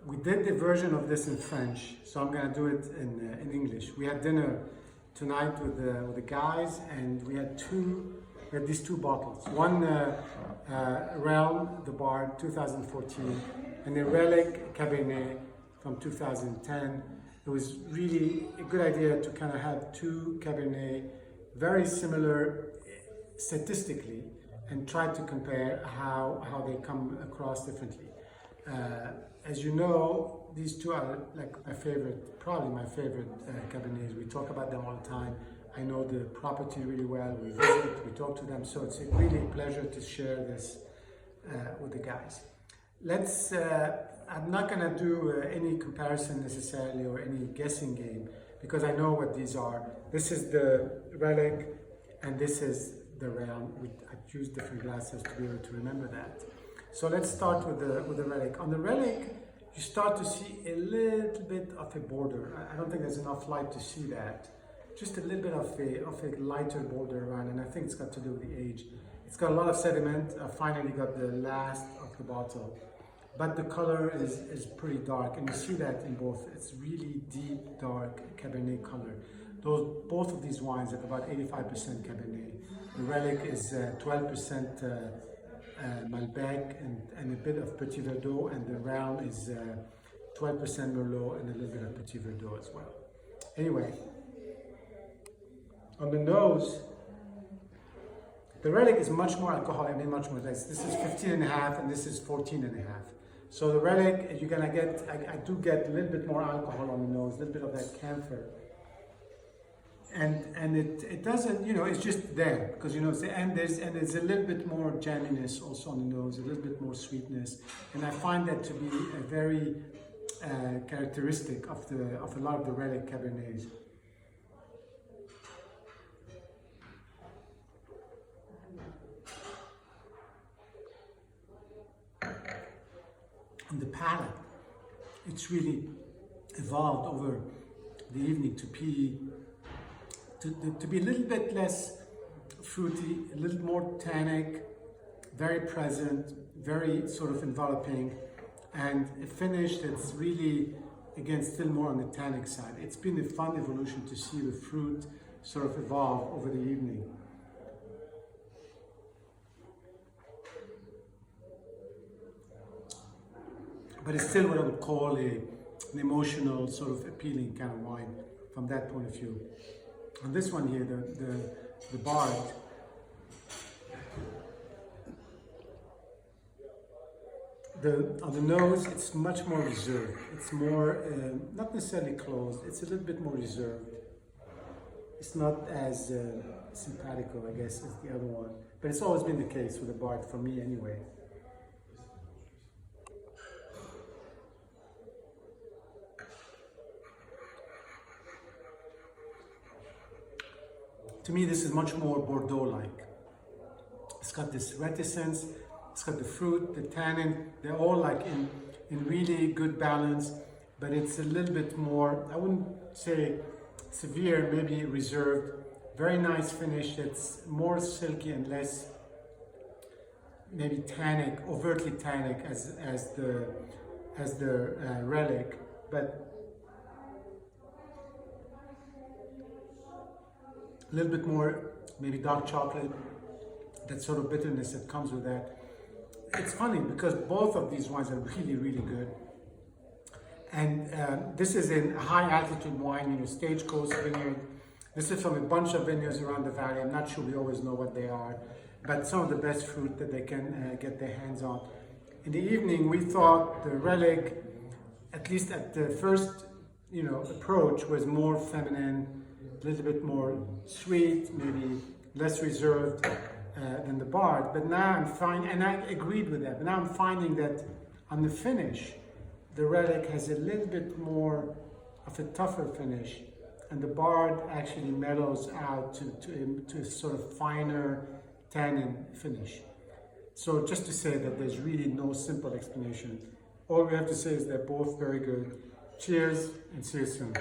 we did the version of this in French, so I'm gonna do it in English. We had dinner tonight with the guys, and we had these two bottles. One Realm, the Bard, 2014, and the Relic Cabernet from 2010. It was really a good idea to kind of have two Cabernet, very similar statistically, and try to compare how they come across differently. As you know, these two are like my favorite, probably my favorite Cabernets. We talk about them all the time. I know the property really well. We visit, we talk to them, so it's a really pleasure to share this with the guys. Let's. I'm not gonna do any comparison necessarily or any guessing game because I know what these are. This is the Relic, and this is the Realm. I've used different glasses to be able to remember that. So let's start with the Relic. On the Relic, you start to see a little bit of a border. I don't think there's enough light to see that. Just a little bit of a lighter border around, and I think it's got to do with the age. It's got a lot of sediment. I finally got the last of the bottle, but the color is pretty dark, and you see that in both. It's really deep, dark Cabernet color. Both of these wines have about 85% Cabernet. The Relic is 12% Malbec and a bit of Petit Verdot, and the Realm is 12% Merlot and a little bit of Petit Verdot as well. Anyway, on the nose, the Relic is much more alcoholic, much more less. This is 15.5 and this is 14.5. So the Relic, you're gonna get, I do get a little bit more alcohol on the nose, a little bit of that camphor. And it doesn't, it's just there because there's a little bit more jamminess also on the nose, a little bit more sweetness, and I find that to be a very characteristic of a lot of the Relic Cabernets. On the palate, it's really evolved over the evening to be a little bit less fruity, a little more tannic, very present, very sort of enveloping, and a finish that's really, again, still more on the tannic side. It's been a fun evolution to see the fruit sort of evolve over the evening. But it's still what I would call an emotional, sort of appealing kind of wine from that point of view. On this one here, the Bard, on the nose, it's much more reserved. It's more, not necessarily closed, it's a little bit more reserved. It's not as simpatico, I guess, as the other one. But it's always been the case with the Bard, for me anyway. To me, this is much more Bordeaux-like. It's got this reticence, it's got the fruit, the tannin, they're all like in really good balance, but it's a little bit more, I wouldn't say severe, maybe reserved. Very nice finish, it's more silky and less maybe tannic, overtly tannic as the Relic, but a little bit more, maybe dark chocolate, that sort of bitterness that comes with that. It's funny because both of these wines are really, really good. And this is in a high altitude wine, Stagecoach vineyard. This is from a bunch of vineyards around the valley. I'm not sure we always know what they are, but some of the best fruit that they can get their hands on. In the evening, we thought the Relic, at least at the first approach, was more feminine, a little bit more sweet, maybe less reserved than the Bard. But now I'm finding, and I agreed with that, but now I'm finding that on the finish, the Relic has a little bit more of a tougher finish, and the Bard actually mellows out to a sort of finer tannin finish. So just to say that there's really no simple explanation. All we have to say is they're both very good. Cheers, and see you soon.